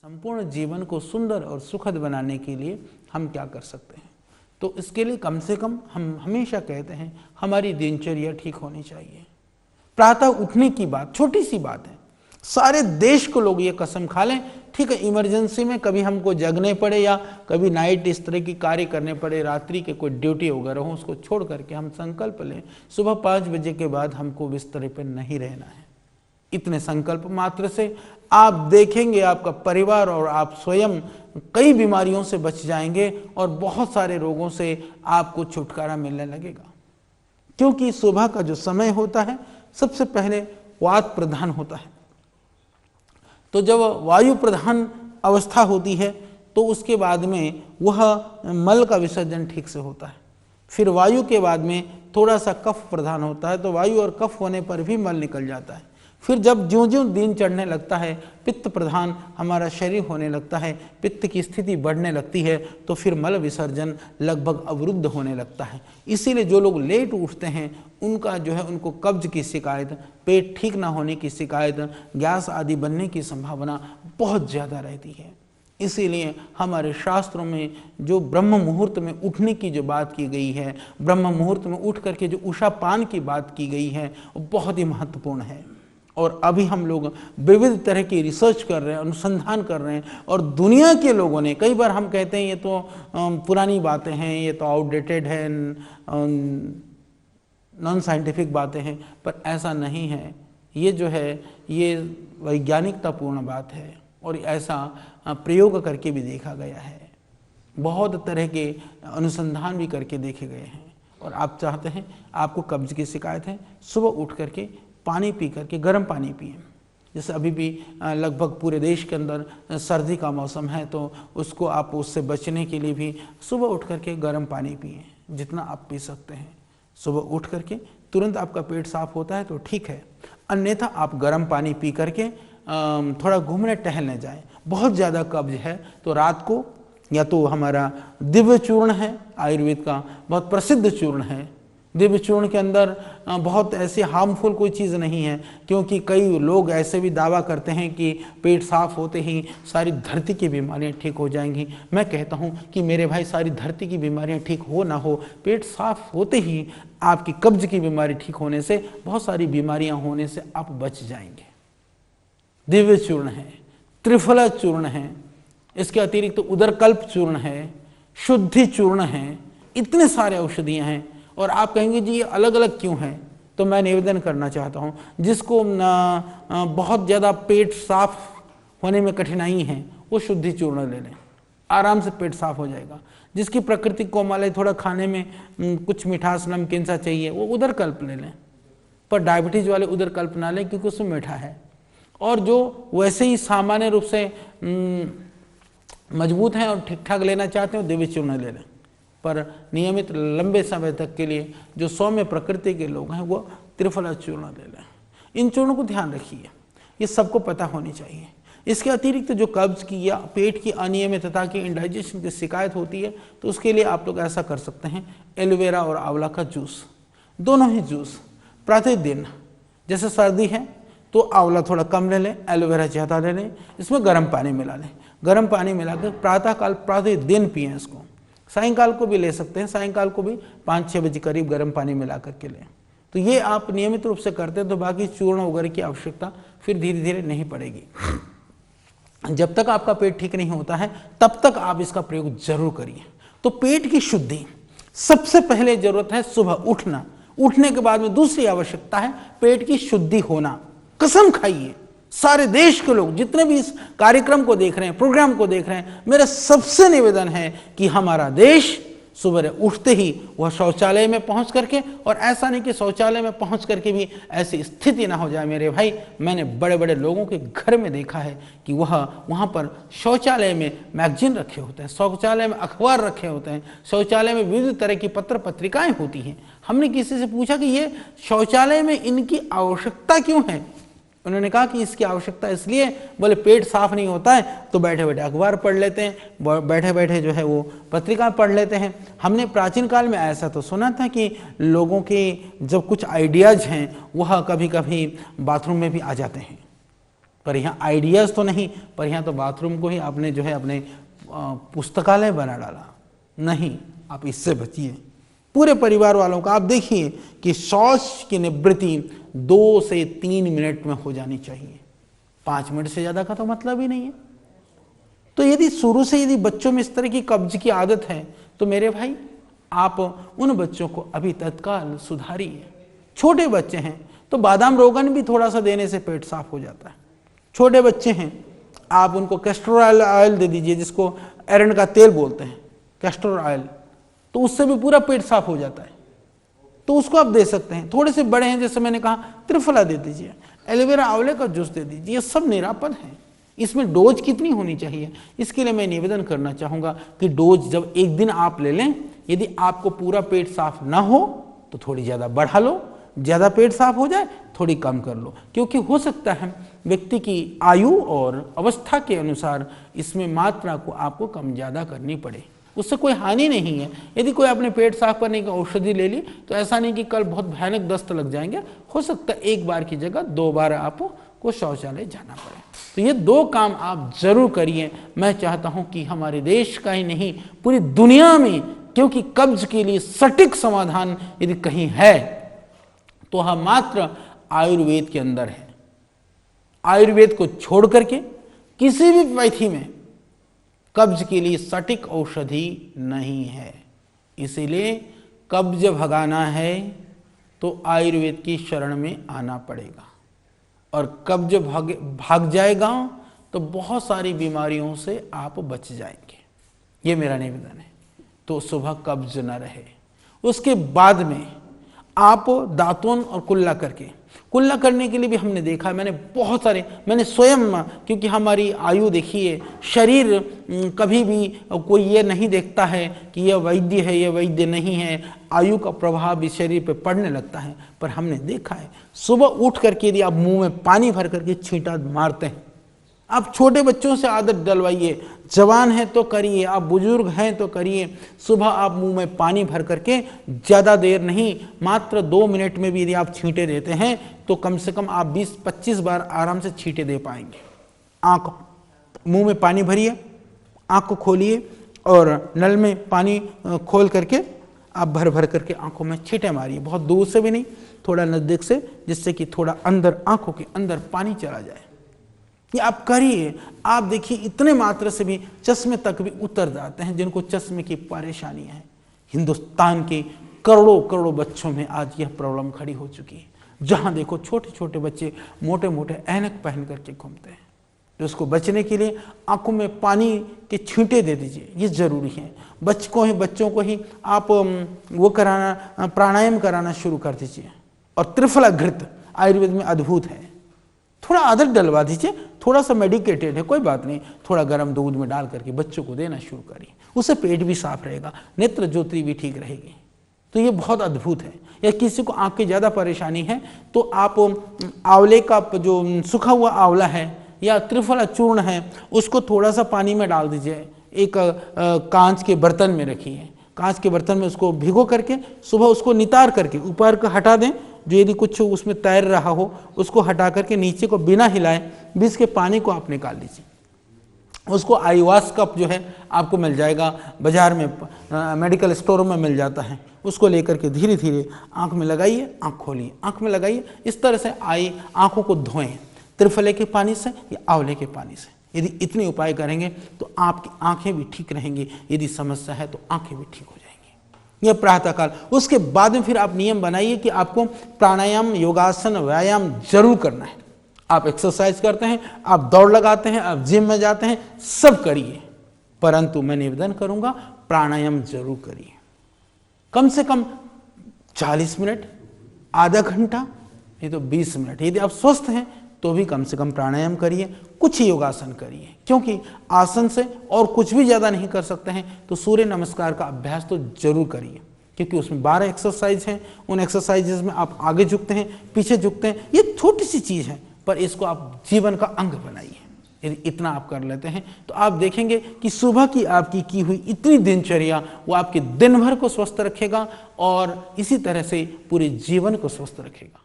संपूर्ण जीवन को सुंदर और सुखद बनाने के लिए हम क्या कर सकते हैं? तो इसके लिए कम से कम हम हमेशा कहते हैं हमारी दिनचर्या ठीक होनी चाहिए। प्रातः उठने की बात छोटी सी बात है, सारे देश को लोग ये कसम खा लें, ठीक है, इमरजेंसी में कभी हमको जगने पड़े या कभी नाइट इस तरह की कार्य करने पड़े, रात्रि के कोई ड्यूटी वगैरह हो, उसको छोड़ करके हम संकल्प लें सुबह 5 बजे के बाद हमको बिस्तर पर नहीं रहना है। इतने संकल्प मात्र से आप देखेंगे आपका परिवार और आप स्वयं कई बीमारियों से बच जाएंगे और बहुत सारे रोगों से आपको छुटकारा मिलने लगेगा। क्योंकि सुबह का जो समय होता है सबसे पहले वात प्रधान होता है। तो जब वायु प्रधान अवस्था होती है तो उसके बाद में वह मल का विसर्जन ठीक से होता है। फिर वायु के बाद में थोड़ा सा कफ प्रधान होता है, तो वायु और कफ होने पर भी मल निकल जाता है। फिर जब ज्यों ज्यों दिन चढ़ने लगता है, पित्त प्रधान हमारा शरीर होने लगता है, पित्त की स्थिति बढ़ने लगती है, तो फिर मल विसर्जन लगभग अवरुद्ध होने लगता है। इसीलिए जो लोग लेट उठते हैं उनका जो है उनको कब्ज की शिकायत, पेट ठीक ना होने की शिकायत, गैस आदि बनने की संभावना बहुत ज़्यादा रहती है। इसीलिए हमारे शास्त्रों में जो ब्रह्म मुहूर्त में उठने की जो बात की गई है, ब्रह्म मुहूर्त में उठ करके जो उषा पान की बात की गई है, वो बहुत ही महत्वपूर्ण है। और अभी हम लोग विविध तरह की रिसर्च कर रहे हैं, अनुसंधान कर रहे हैं, और दुनिया के लोगों ने, कई बार हम कहते हैं ये तो पुरानी बातें हैं, ये तो आउटडेटेड है, नॉन साइंटिफिक बातें हैं, पर ऐसा नहीं है। ये जो है ये वैज्ञानिकतापूर्ण बात है और ऐसा प्रयोग करके भी देखा गया है, बहुत तरह के अनुसंधान भी करके देखे गए हैं। और आप चाहते हैं, आपको कब्ज की शिकायत है, सुबह उठ करके पानी पी करके, गर्म पानी पिए। जैसे अभी भी लगभग पूरे देश के अंदर सर्दी का मौसम है, तो उसको आप उससे बचने के लिए भी सुबह उठ करके गर्म पानी पिए, जितना आप पी सकते हैं। सुबह उठ करके तुरंत आपका पेट साफ होता है तो ठीक है, अन्यथा आप गर्म पानी पी करके थोड़ा घूमने टहलने जाएं। बहुत ज़्यादा कब्ज है तो रात को या तो हमारा दिव्य चूर्ण है, आयुर्वेद का बहुत प्रसिद्ध चूर्ण है, दिव्य चूर्ण के अंदर बहुत ऐसी हार्मफुल कोई चीज़ नहीं है। क्योंकि कई लोग ऐसे भी दावा करते हैं कि पेट साफ होते ही सारी धरती की बीमारियां ठीक हो जाएंगी। मैं कहता हूं कि मेरे भाई, सारी धरती की बीमारियां ठीक हो ना हो, पेट साफ होते ही आपकी कब्ज की बीमारी ठीक होने से, बहुत सारी बीमारियां होने से आप बच जाएंगे। दिव्य चूर्ण है, त्रिफला चूर्ण है, इसके अतिरिक्त उदरकल्प चूर्ण है, शुद्धि चूर्ण है, इतने सारे औषधियाँ हैं। और आप कहेंगे जी ये अलग अलग क्यों हैं? तो मैं निवेदन करना चाहता हूँ, जिसको बहुत ज़्यादा पेट साफ होने में कठिनाई है वो शुद्धि चूर्ण ले लें, आराम से पेट साफ हो जाएगा। जिसकी प्रकृति कोमल है, थोड़ा खाने में कुछ मिठास नमकीन सा चाहिए, वो उदरकल्प ले लें। पर डायबिटीज़ वाले उदरकल्प ना लें क्योंकि उसमें मीठा है। और जो वैसे ही सामान्य रूप से मजबूत हैं और ठीक ठाक लेना चाहते हैं, दिव्य चूर्ण ले लें। पर नियमित लंबे समय तक के लिए जो सौम्य प्रकृति के लोग हैं वो त्रिफला चूर्ण ले लें। इन चूर्णों को ध्यान रखिए, ये सबको पता होनी चाहिए। इसके अतिरिक्त जो कब्ज की या पेट की अनियमितता की, इंडाइजेशन की शिकायत होती है, तो उसके लिए आप लोग ऐसा कर सकते हैं, एलोवेरा और आंवला का जूस, दोनों ही जूस प्रतिदिन, जैसे सर्दी है तो आंवला थोड़ा कम ले लें, एलोवेरा ज़्यादा ले लें, इसमें गर्म पानी मिला लें। गर्म पानी मिलाकर प्रातःकाल प्रतिदिन पिएं। इसको सायंकाल को भी ले सकते हैं, सायंकाल को भी 5-6 बजे करीब गर्म पानी मिला करके लें। तो ये आप नियमित रूप से करते हैं तो बाकी चूर्ण वगैरह की आवश्यकता फिर धीरे धीरे नहीं पड़ेगी। जब तक आपका पेट ठीक नहीं होता है तब तक आप इसका प्रयोग जरूर करिए। तो पेट की शुद्धि सबसे पहले जरूरत है, सुबह उठना। उठने के बाद में दूसरी आवश्यकता है पेट की शुद्धि होना। कसम खाइए, सारे देश के लोग जितने भी इस कार्यक्रम को देख रहे हैं, प्रोग्राम को देख रहे हैं, मेरा सबसे निवेदन है कि हमारा देश सुबह उठते ही वह शौचालय में पहुंच करके, और ऐसा नहीं कि शौचालय में पहुंच करके भी ऐसी स्थिति ना हो जाए मेरे भाई, मैंने बड़े बड़े लोगों के घर में देखा है कि वहाँ पर शौचालय में मैगजीन रखे होते हैं, शौचालय में अखबार रखे होते हैं, शौचालय में विविध तरह की पत्र पत्रिकाएं होती हैं। हमने किसी से पूछा कि ये शौचालय में इनकी आवश्यकता क्यों है? उन्होंने कहा कि इसकी आवश्यकता इसलिए, बोले पेट साफ नहीं होता है तो बैठे बैठे अखबार पढ़ लेते हैं, बैठे बैठे जो है वो पत्रिका पढ़ लेते हैं। हमने प्राचीन काल में ऐसा तो सुना था कि लोगों के जब कुछ आइडियाज़ हैं वह कभी कभी बाथरूम में भी आ जाते हैं। पर यहाँ आइडियाज़ तो नहीं, पर यहाँ तो बाथरूम को ही आपने जो है अपने पुस्तकालय बना डाला। नहीं, आप इससे बचिए। पूरे परिवार वालों का आप देखिए कि शौच की निवृत्ति 2 से 3 मिनट में हो जानी चाहिए। 5 मिनट से ज़्यादा का तो मतलब ही नहीं है। तो यदि शुरू से यदि बच्चों में इस तरह की कब्ज की आदत है तो मेरे भाई आप उन बच्चों को अभी तत्काल सुधारिए। छोटे बच्चे हैं तो बादाम रोगन भी थोड़ा सा देने से पेट साफ हो जाता है। छोटे बच्चे हैं, आप उनको कैस्टर ऑयल दे दीजिए, जिसको एरंड का तेल बोलते हैं, कैस्टर ऑयल, तो उससे भी पूरा पेट साफ हो जाता है। तो उसको आप दे सकते हैं। थोड़े से बड़े हैं, जैसे मैंने कहा, त्रिफला दे दीजिए, एलोवेरा आंवले का जूस दे दीजिए। ये सब निरापद है। इसमें डोज कितनी होनी चाहिए, इसके लिए मैं निवेदन करना चाहूँगा कि डोज जब एक दिन आप ले लें, यदि आपको पूरा पेट साफ ना हो तो थोड़ी ज़्यादा बढ़ा लो, ज़्यादा पेट साफ हो जाए थोड़ी कम कर लो, क्योंकि हो सकता है व्यक्ति की आयु और अवस्था के अनुसार इसमें मात्रा को आपको कम ज़्यादा करनी पड़े। उससे कोई हानि नहीं है। यदि कोई अपने पेट साफ करने की औषधि ले ली तो ऐसा नहीं कि कल बहुत भयानक दस्त लग जाएंगे। हो सकता है एक बार की जगह 2 बार आपको शौचालय जाना पड़े। तो ये 2 काम आप जरूर करिए। मैं चाहता हूं कि हमारे देश का ही नहीं, पूरी दुनिया में, क्योंकि कब्ज के लिए सटीक समाधान यदि कहीं है तो हम मात्र आयुर्वेद के अंदर है। आयुर्वेद को छोड़ करके किसी भी पैथी में कब्ज के लिए सटीक औषधि नहीं है। इसीलिए कब्ज भगाना है तो आयुर्वेद की शरण में आना पड़ेगा, और कब्ज भाग जाएगा तो बहुत सारी बीमारियों से आप बच जाएंगे। ये मेरा निवेदन है। तो सुबह कब्ज न रहे। उसके बाद में आप दातुन और कुल्ला करने के लिए भी हमने देखा, मैंने स्वयं, क्योंकि हमारी आयु देखिए, शरीर कभी भी कोई ये नहीं देखता है कि यह वैद्य है, यह वैद्य नहीं है। आयु का प्रभाव भी शरीर पे पड़ने लगता है। पर हमने देखा है, सुबह उठ करके यदि आप मुंह में पानी भर करके छींटा मारते हैं, आप छोटे बच्चों से आदत डलवाइए, जवान हैं तो करिए, आप बुजुर्ग हैं तो करिए। सुबह आप मुंह में पानी भर करके, ज़्यादा देर नहीं, मात्र 2 मिनट में भी यदि आप छींटे देते हैं तो कम से कम आप 20-25 बार आराम से छींटे दे पाएंगे। मुंह में पानी भरिए, आँख को खोलिए और नल में पानी खोल करके आप भर करके आँखों में छींटे मारिए। बहुत दूर से भी नहीं, थोड़ा नज़दीक से, जिससे कि थोड़ा अंदर, आँखों के अंदर पानी चला जाए। ये आप करिए। आप देखिए इतने मात्रा से भी चश्मे तक भी उतर जाते हैं जिनको चश्मे की परेशानी है। हिंदुस्तान के करोड़ों बच्चों में आज यह प्रॉब्लम खड़ी हो चुकी है। जहां देखो छोटे छोटे बच्चे मोटे मोटे ऐनक पहन करके घूमते हैं। तो उसको बचने के लिए आंखों में पानी के छींटे दे दीजिए, ये जरूरी है। बच्चों को ही आप वो कराना, प्राणायाम कराना शुरू कर दीजिए। और त्रिफला घृत आयुर्वेद में अद्भुत है, थोड़ा आदत डलवा दीजिए। थोड़ा सा मेडिकेटेड है, कोई बात नहीं, थोड़ा गर्म दूध में डाल करके बच्चों को देना शुरू करिए। उससे पेट भी साफ रहेगा, नेत्र ज्योति भी ठीक रहेगी। तो ये बहुत अद्भुत है। या किसी को आँख की ज़्यादा परेशानी है तो आप आंवले का जो सूखा हुआ आंवला है या त्रिफला चूर्ण है, उसको थोड़ा सा पानी में डाल दीजिए। एक कांच के बर्तन में रखिए, कांच के बर्तन में उसको भिगो करके सुबह उसको नितार करके ऊपर का हटा दें, जो यदि कुछ उसमें तैर रहा हो उसको हटा करके नीचे को बिना हिलाए बीच के पानी को आप निकाल लीजिए। उसको आईवास कप जो है आपको मिल जाएगा बाजार में, मेडिकल स्टोरों में मिल जाता है। उसको लेकर के धीरे धीरे आँख में लगाइए, आँख खोलिए, आँख में लगाइए। इस तरह से आँखों को धोएं, त्रिफले के पानी से या आंवले के पानी से। यदि इतने उपाय करेंगे तो आपकी आंखें भी ठीक रहेंगी। यदि समस्या है तो आंखें भी ठीक हो जाएंगी। यह प्रातःकाल। उसके बाद में फिर आप नियम बनाइए कि आपको प्राणायाम, योगासन, व्यायाम जरूर करना है। आप एक्सरसाइज करते हैं, आप दौड़ लगाते हैं, आप जिम में जाते हैं, सब करिए, परंतु मैं निवेदन करूंगा प्राणायाम जरूर करिए। कम से कम 40 मिनट, आधा घंटा, नहीं तो 20 मिनट। यदि आप स्वस्थ हैं तो भी कम से कम प्राणायाम करिए, कुछ योगासन करिए, क्योंकि आसन से और कुछ भी ज़्यादा नहीं कर सकते हैं तो सूर्य नमस्कार का अभ्यास तो जरूर करिए, क्योंकि उसमें 12 एक्सरसाइज हैं। उन एक्सरसाइजेज में आप आगे झुकते हैं, पीछे झुकते हैं। ये छोटी सी चीज़ है, पर इसको आप जीवन का अंग बनाइए। यदि इतना आप कर लेते हैं तो आप देखेंगे कि सुबह की आपकी की हुई इतनी दिनचर्या वो आपके दिन भर को स्वस्थ रखेगा और इसी तरह से पूरे जीवन को स्वस्थ रखेगा।